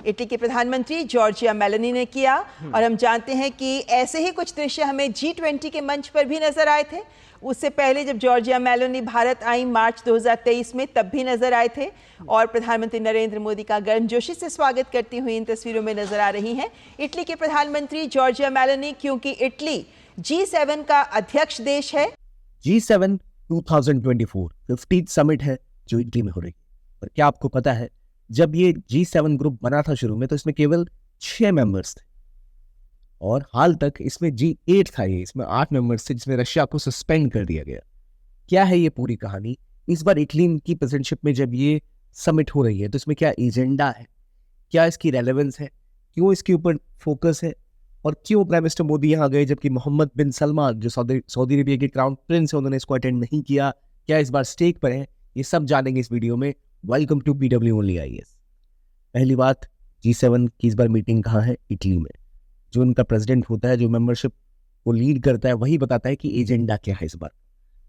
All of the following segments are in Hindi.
इटली के प्रधानमंत्री जॉर्जिया मेलोनी ने किया। और हम जानते हैं कि ऐसे ही कुछ दृश्य हमें G20 के मंच पर भी नजर आए थे। उससे पहले जब जॉर्जिया मेलोनी भारत आई मार्च 2023 में, तब भी नजर आए थे और प्रधानमंत्री नरेंद्र मोदी का गर्मजोशी से स्वागत करती हुई इन तस्वीरों में नजर आ रही हैं इटली के प्रधानमंत्री जॉर्जिया मेलोनी, क्योंकि इटली G7 का अध्यक्ष देश है। G7 2024 15th समिट है जो इटली में हो रही है। और क्या आपको पता है, जब ये G7 ग्रुप बना था शुरू में तो इसमें केवल 6 मेंबर्स थे और हाल तक इसमें G8 था, ये इसमें 8 मेंबर्स थे जिसमें रशिया को सस्पेंड कर दिया गया। क्या है ये पूरी कहानी? इस बार इटली की प्रेसिडेंटशिप में जब ये समिट हो रही है तो इसमें क्या एजेंडा है, क्या इसकी रेलेवेंस है, क्यों इसके ऊपर फोकस है और क्यों प्राइम मिनिस्टर मोदी यहाँ गए जबकि मोहम्मद बिन सलमान जो सऊदी अरेबिया के क्राउन प्रिंस है उन्होंने इसको अटेंड नहीं किया, क्या इस बार स्टेक पर है, ये सब जानेंगे इस वीडियो में। Welcome to PW only IAS। पहली बात, G7 की इस बार मीटिंग कहाँ है? इटली में। जो उनका प्रेसिडेंट होता है, जो मेंबरशिप को लीड करता है, वही बताता है कि एजेंडा क्या है इस बार।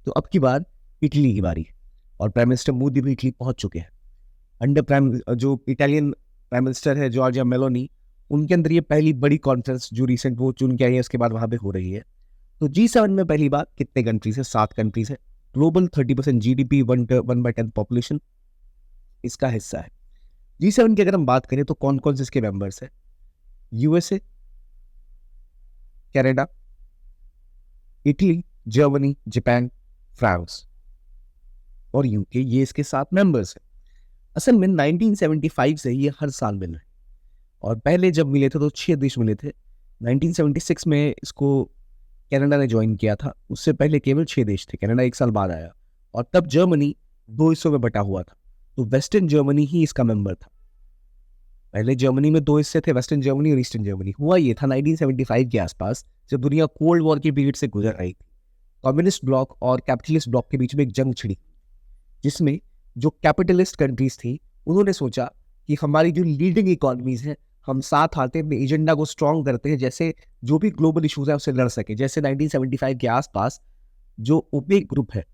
तो अब की बार इटली की बारी है और प्राइम मिनिस्टर मोदी भी इटली पहुंच चुके हैं। जो इटालियन प्राइम मिनिस्टर है जॉर्जिया मेलोनी, उनके अंदर ये पहली बड़ी कॉन्फ्रेंस जो रिसेंट वो चुन के आई है उसके बाद वहां पे हो रही है। तो G7 में पहली बात कितने कंट्रीज है? 7 कंट्रीज है। ग्लोबल 30% GDP 1/10 पॉपुलेशन इसका हिस्सा है। G7 की अगर हम बात करें तो कौन कौन से इसके मेंबर्स है? USA, Canada, Italy, Germany, Japan, France और UK, ये इसके 7 मेंबर्स हैं। असल में 1975 से ये हर साल मिल रहे हैं और पहले जब मिले थे तो 6 देश मिले थे। 1976 में इसको कनाडा ने ज्वाइन किया था, उससे पहले केवल 6 देश थे, कनाडा 1 साल बाद आया और तब जर्मनी 2 हिस्सों में बटा हुआ था, तो वेस्टर्न जर्मनी ही इसका मेंबर था। पहले जर्मनी में 2 हिस्से थे, वेस्टर्न जर्मनी और ईस्टर्न जर्मनी। हुआ ये था 1975 के आसपास जब दुनिया कोल्ड वॉर के पीरियड से गुजर रही थी। कम्युनिस्ट ब्लॉक और कैपिटलिस्ट ब्लॉक के बीच में एक जंग छिड़ी जिसमें जो कैपिटलिस्ट कंट्रीज थी उन्होंने सोचा कि हमारी जो लीडिंग इकोनॉमीज हैं हम साथ आते हैं, अपने एजेंडा को स्ट्रॉन्ग करते हैं, जैसे जो भी ग्लोबल इशूज है उससे लड़ सके। जैसे 1975 के आसपास जो ओपेक ग्रुप है,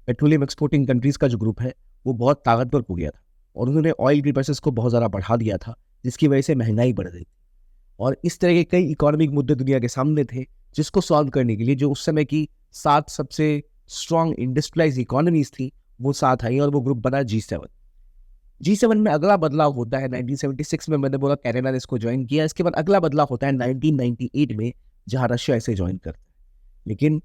पेट्रोलियम एक्सपोर्टिंग कंट्रीज का जो ग्रुप है, वो बहुत ताकतवर हो गया था और उन्होंने ऑयल की प्राइसेस को बहुत ज़्यादा बढ़ा दिया था जिसकी वजह से महंगाई बढ़ गई और इस तरह के कई इकोनॉमिक मुद्दे दुनिया के सामने थे जिसको सॉल्व करने के लिए जो उस समय की 7 सबसे स्ट्रॉन्ग इंडस्ट्रियलाइज इकोनॉमीज थी वो साथ आई और वो ग्रुप बना G7। G7 में अगला बदलाव होता है 1976 में, मैंने बोला कनाडा ने इसको ज्वाइन किया। इसके बाद अगला बदलाव होता है 1998 में जहां रशिया इसे ज्वाइन करता है। लेकिन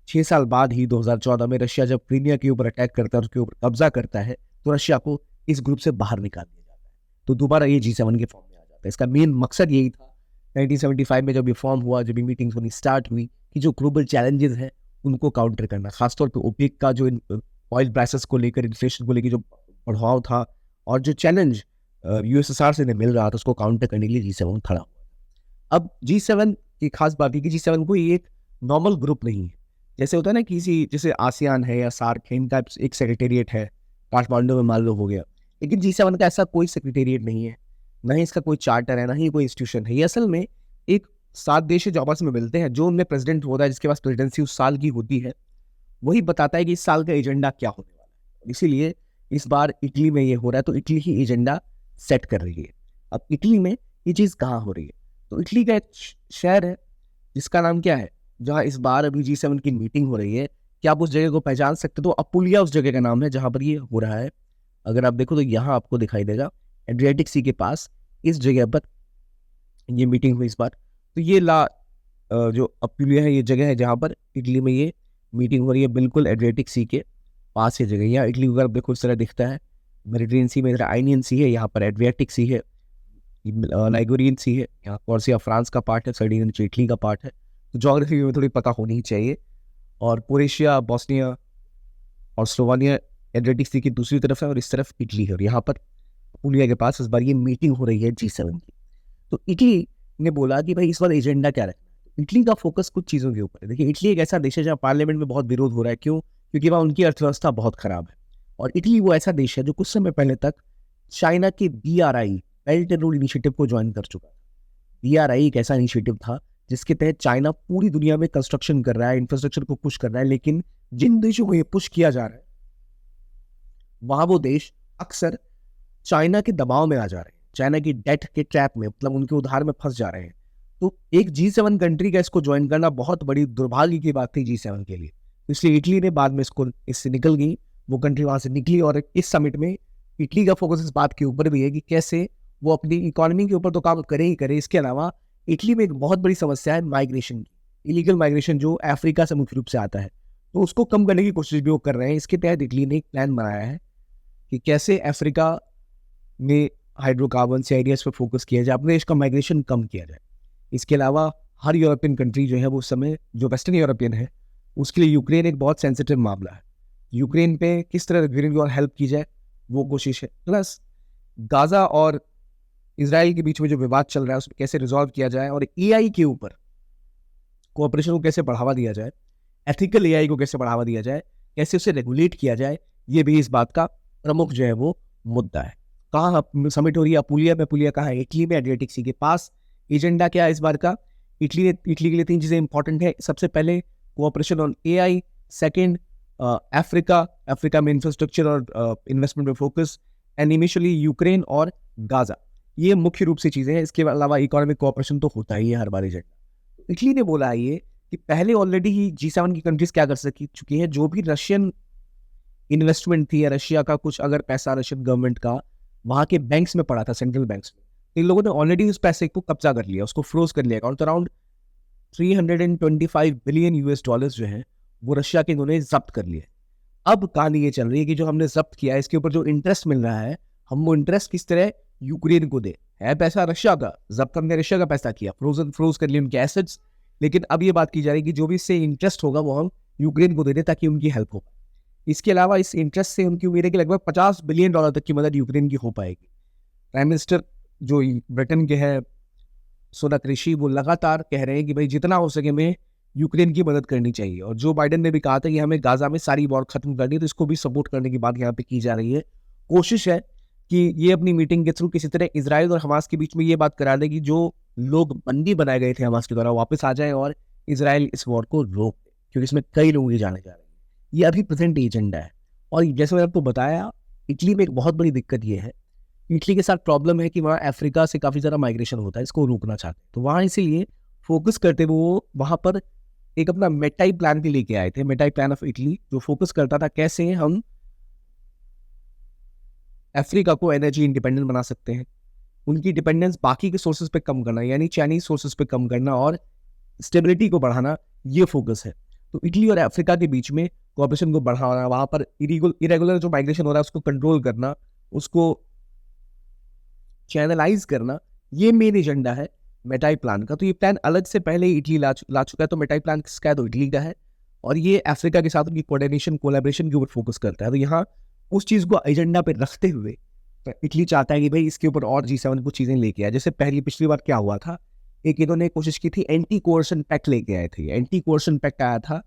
6 साल बाद ही 2014 में रशिया जब क्रीमिया के ऊपर अटैक करता है, उसके ऊपर कब्जा करता है, तो रशिया को इस ग्रुप से बाहर निकाल दिया जाता है। तो दोबारा ये G7 के फॉर्म में आ जाता है। इसका मेन मकसद यही था 1975 में जब ये फॉर्म हुआ, जब ये मीटिंग्स होनी स्टार्ट हुई, कि जो ग्लोबल चैलेंजेस हैं उनको काउंटर करना, खासतौर पर ओपेक का जो ऑयल प्राइसेस को लेकर, इन्फ्लेशन को लेकर जो बढ़ाव था और जो चैलेंज USSR से मिल रहा था उसको काउंटर करने के लिए G7 खड़ा हुआ। अब G7 की खास बात है कि G7 कोई एक नॉर्मल ग्रुप नहीं है। जैसे होता है ना किसी, जैसे आसियान है या सार्क है, इनका एक सेक्रेटेरिएट है, काठमांडू में मान लो हो गया, लेकिन G7 का ऐसा कोई सेक्रेटेरिएट नहीं है, ना ही इसका कोई चार्टर है, ना ही कोई इंस्टीट्यूशन है। ये असल में एक 7 देश जो आपस में मिलते हैं, जो उनमें प्रेसिडेंट होता है, जिसके पास प्रेसिडेंसी उस साल की होती है, वही बताता है कि इस साल का एजेंडा क्या होने वाला है। इसीलिए इस बार इटली में ये हो रहा है, तो इटली ही एजेंडा सेट कर रही है। अब इटली में ये चीज़ कहाँ हो रही है? तो इटली का एक शहर है जिसका नाम क्या है, जहाँ इस बार अभी G7 की मीटिंग हो रही है। क्या आप उस जगह को पहचान सकते? तो अपुलिया उस जगह का नाम है जहाँ पर ये हो रहा है। अगर आप देखो तो यहाँ आपको दिखाई देगा एड्रियाटिक सी के पास, इस जगह पर ये मीटिंग हुई इस बार। तो ये जो अपुलिया है, ये जगह है जहाँ पर इटली में ये मीटिंग हो रही है, बिल्कुल एड्रियाटिक सी के पास ये जगह। यहाँ इटली अगर देखो इस तरह दिखता है, मेडिटेरियन सी में इधर आइनियन सी है, यहाँ पर एड्रियाटिक सी है, लाइगोरियन सी है, यहाँ कॉर्सिया फ्रांस का पार्ट है, सर्डिनियन इटली का पार्ट है। तो ज्योग्राफी में थोड़ी पता होनी ही चाहिए। और क्रोएशिया, बोस्निया और स्लोवानिया एड्रियाटिक सी की दूसरी तरफ है और इस तरफ इटली है और यहाँ पर अपुलिया के पास इस बार ये मीटिंग हो रही है G7 की। तो इटली ने बोला कि भाई इस बार एजेंडा क्या रखना है। इटली का फोकस कुछ चीज़ों के ऊपर है। देखिए, इटली एक ऐसा देश है जहाँ पार्लियामेंट में बहुत विरोध हो रहा है। क्यों? क्योंकि वहाँ उनकी अर्थव्यवस्था बहुत खराब है और इटली वो ऐसा देश है जो कुछ समय पहले तक चाइना के BRI belt and road initiative को ज्वाइन कर चुका था। BRI एक ऐसा इनिशिएटिव था जिसके तहत चाइना पूरी दुनिया में कंस्ट्रक्शन कर रहा है, इंफ्रास्ट्रक्चर को पुश कर रहा है, लेकिन जिन देशों को ये पुश किया जा रहा है वहां वो देश अक्सर चाइना के दबाव में आ जा रहे हैं। चाइना की डेट के ट्रैप में, मतलब उनके उधार में फंस जा रहे हैं। तो एक G7 कंट्री का इसको ज्वाइन करना बहुत बड़ी दुर्भाग्य की बात थी G7 के लिए। इसलिए इटली ने बाद में इससे निकल गई, वो कंट्री वहां से निकली। और इस समिट में इटली का फोकस इस बात के ऊपर भी है कि कैसे वो अपनी इकोनॉमी के ऊपर तो काम करे ही करे, इसके अलावा इटली में एक बहुत बड़ी समस्या है माइग्रेशन की, इलीगल माइग्रेशन जो अफ्रीका से मुख्य रूप से आता है, तो उसको कम करने की कोशिश भी वो कर रहे हैं। इसके तहत इटली ने एक प्लान बनाया है कि कैसे अफ्रीका में हाइड्रोकार्बन से एरियाज पर फोकस किया जाए, अपने देश का माइग्रेशन कम किया जाए। इसके अलावा हर यूरोपियन कंट्री जो है वो उस समय जो वेस्टर्न यूरोपियन है उसके लिए यूक्रेन एक बहुत सेंसिटिव मामला है। यूक्रेन पे किस तरह यूक्रेन और हेल्प की जाए वो कोशिश है, प्लस गाजा और इसराइल के बीच में जो विवाद चल रहा है उसको कैसे रिजॉल्व किया जाए, और एआई के ऊपर कोऑपरेशन को कैसे बढ़ावा दिया जाए, एथिकल एआई को कैसे बढ़ावा दिया जाए, कैसे उसे रेगुलेट किया जाए, ये भी इस बात का प्रमुख जो है वो मुद्दा है। कहाँ समिट हो रही है? अपुलिया में। अपुलिया कहाँ है? इटली में, एड्रियाटिक सी के पास। एजेंडा क्या है इस बार का? इटली के लिए 3 चीजें इंपॉर्टेंट है। सबसे पहले cooperation on AI, second Africa में इंफ्रास्ट्रक्चर और इन्वेस्टमेंट में फोकस, एंड इनिशियली यूक्रेन और गाजा। ये मुख्य रूप से चीजें हैं। इसके अलावा इकोनॉमिक कोऑपरेशन तो होता ही है हर बार एजेंडा। इटली ने बोला है ये कि पहले ऑलरेडी ही G7 की कंट्रीज क्या कर चुकी है, जो भी रशियन इन्वेस्टमेंट थी या रशिया का कुछ अगर पैसा रशियन गवर्नमेंट का वहां के बैंक्स में पड़ा था, सेंट्रल बैंक्स में, इन लोगों ने ऑलरेडी उस पैसे को कब्जा कर लिया, उसको फ्रोज कर लिया। और तो अराउंड 325 बिलियन US डॉलर्स जो है वो रशिया के इन्होंने जब्त कर लिए। अब कहानी ये चल रही है कि जो हमने जब्त किया है इसके ऊपर जो इंटरेस्ट मिल रहा है, हम वो इंटरेस्ट किस तरह यूक्रेन को दे। है पैसा रशिया का, जब्त हमने रशिया का पैसा किया, फ्रोज कर लिए उनके एसेट्स, लेकिन अब ये बात की जा रही है कि जो भी इससे इंटरेस्ट होगा वो हम यूक्रेन को दे दें ताकि उनकी हेल्प हो। इसके अलावा इस इंटरेस्ट से उनकी उम्मीद है कि लगभग $50 बिलियन तक की मदद यूक्रेन की हो पाएगी। प्राइम मिनिस्टर जो ब्रिटेन के हैं सुनक ऋषि, वो लगातार कह रहे हैं कि भाई जितना हो सके हमें यूक्रेन की मदद करनी चाहिए। और जो बाइडेन ने भी कहा था कि हमें गाजा में सारी वॉर खत्म करनी है, तो इसको भी सपोर्ट करने की बात यहाँ पे की जा रही है। कोशिश है कि ये अपनी मीटिंग के थ्रू किसी तरह इजराइल और हमास के बीच में ये बात करा दे कि जो लोग बंदी बनाए गए थे हमास के द्वारा वापस आ जाए और इजराइल इस वॉर को रोक दे, क्योंकि इसमें कई लोग ये जाने जा रहे हैं। ये अभी प्रेजेंट एजेंडा है। और जैसे मैंने आपको बताया, इटली में एक बहुत बड़ी दिक्कत ये है, इटली के साथ प्रॉब्लम है कि वहाँ अफ्रीका से काफ़ी ज़्यादा माइग्रेशन होता है, इसको रोकना चाहते हैं। तो वहाँ इसीलिए फोकस करते हुए वो वहाँ पर एक अपना मेटाई प्लान भी लेके आए थे, मेटाई प्लान ऑफ इटली, जो फोकस करता था कैसे हम अफ्रीका को एनर्जी इंडिपेंडेंट बना सकते हैं, उनकी डिपेंडेंस बाकी के सोर्सेज पे कम करना, यानी चाइनीज सोर्सेज पे कम करना और स्टेबिलिटी को बढ़ाना, ये फोकस है। तो इटली और अफ्रीका के बीच में कोऑपरेशन को बढ़ाना, वहाँ पर इरेगुलर जो माइग्रेशन हो रहा है उसको कंट्रोल करना, उसको चैनलाइज करना, ये मेन एजेंडा है मेटाई प्लान का। तो ये प्लान अलग से पहले इटली ला चुका है। तो मेटाई प्लान किसका है? तो इटली का है, और ये अफ्रीका के साथ उनकी कोऑर्डिनेशन कोलैबोरेशन के ऊपर फोकस करता है। तो यहाँ उस चीज़ को एजेंडा पे रखते हुए इटली चाहता है कि भाई इसके ऊपर और G7 कुछ चीज़ें लेके आए। जैसे पिछली बार क्या हुआ था, एक इन्होंने कोशिश की थी, एंटी कोर्सन पैक्ट लेके आए थे। एंटी कोर्सन पैक्ट आया था,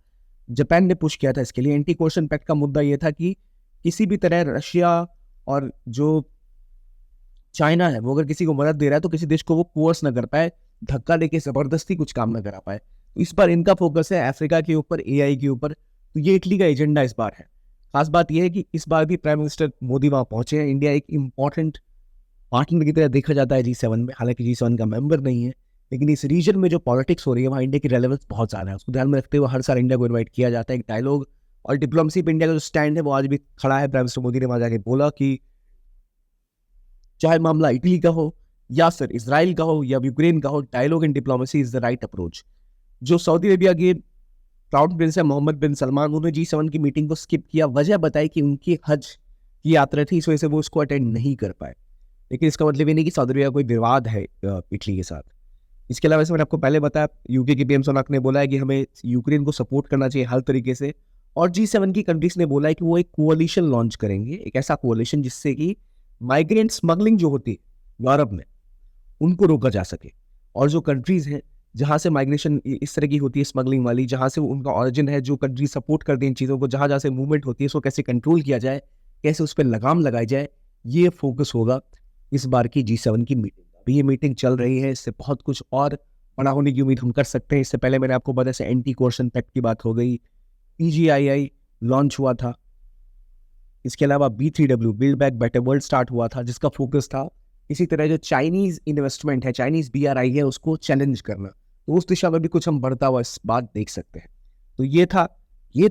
जापान ने पुश किया था इसके लिए। एंटी कोर्सन पैक्ट का मुद्दा ये था कि किसी भी तरह रशिया और जो चाइना है वो अगर किसी को मदद दे रहा है तो किसी देश को वो कोर्स ना कर पाए, धक्का देके जबरदस्ती कुछ काम ना करा पाए। तो इस बार इनका फोकस है अफ्रीका के ऊपर, एआई के ऊपर। तो ये इटली का एजेंडा इस बार है। खास बात यह है कि इस बार भी प्राइम मिनिस्टर मोदी वहां पहुंचे हैं। इंडिया एक इंपॉर्टेंट पार्टनर की तरह देखा जाता है G7 में, हालांकि G7 का मेंबर नहीं है, लेकिन इस रीजन में जो पॉलिटिक्स हो रही है वहाँ इंडिया की रेलेवेंस बहुत ज़्यादा है। उसको ध्यान में रखते हुए हर साल इंडिया को इन्वाइट किया जाता है। एक डायलॉग और डिप्लोमेसी पे इंडिया का जो स्टैंड है वो आज भी खड़ा है। प्राइम मिनिस्टर मोदी ने वहाँ जाके बोला कि चाहे मामला इटली का हो या फिर इसराइल का हो या यूक्रेन का हो, dialogue and diplomacy is the right approach. जो सऊदी अरेबिया के क्राउन प्रिंस है मोहम्मद बिन सलमान, उन्होंने G7 की मीटिंग को स्किप किया। वजह बताई कि उनकी हज की यात्रा थी, इस वजह से वो उसको अटेंड नहीं कर पाए। लेकिन इसका मतलब ये नहीं कि सऊदी अरेबिया कोई विवाद है इटली के साथ। इसके अलावा, वैसे मैंने आपको पहले बताया, यूके के PM सोनाक ने बोला है कि हमें यूक्रेन को सपोर्ट करना चाहिए हर तरीके से। और G7 की कंट्रीज ने बोला है कि वो एक कोalition लॉन्च करेंगे, एक ऐसा कोalition जिससे कि माइग्रेंट स्मगलिंग जो होती है यूरोप में उनको रोका जा सके। और जो कंट्रीज हैं जहाँ से माइग्रेशन इस तरह की होती है स्मगलिंग वाली, जहाँ से उनका ऑरिजिन है, जो कंट्री सपोर्ट करती हैं इन चीज़ों को, जहाँ जहाँ से मूवमेंट होती है उसको कैसे कंट्रोल किया जाए, कैसे उस पर लगाम लगाई जाए, ये फोकस होगा इस बार की G7 की मीटिंग। अभी ये मीटिंग चल रही है, इससे बहुत कुछ और बड़ा होने की उम्मीद हम कर सकते हैं। इससे पहले मैंने आपको बताया से एंटी कोर्सन पैक्ट की बात हो गई, PGII लॉन्च हुआ था। इसके अलावा B3W build back better world start हुआ था, जिसका फोकस था इसी तरह जो चाइनीज इन्वेस्टमेंट है, चाइनीज BRI है, उसको चैलेंज करना, तो उस दिशा में भी कुछ हम बढ़ता हुआ इस बात देख सकते हैं। तो ये था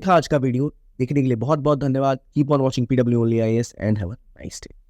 आज का वीडियो। देखने के लिए बहुत बहुत धन्यवाद। Keep on watching PW Only IAS and have a nice day.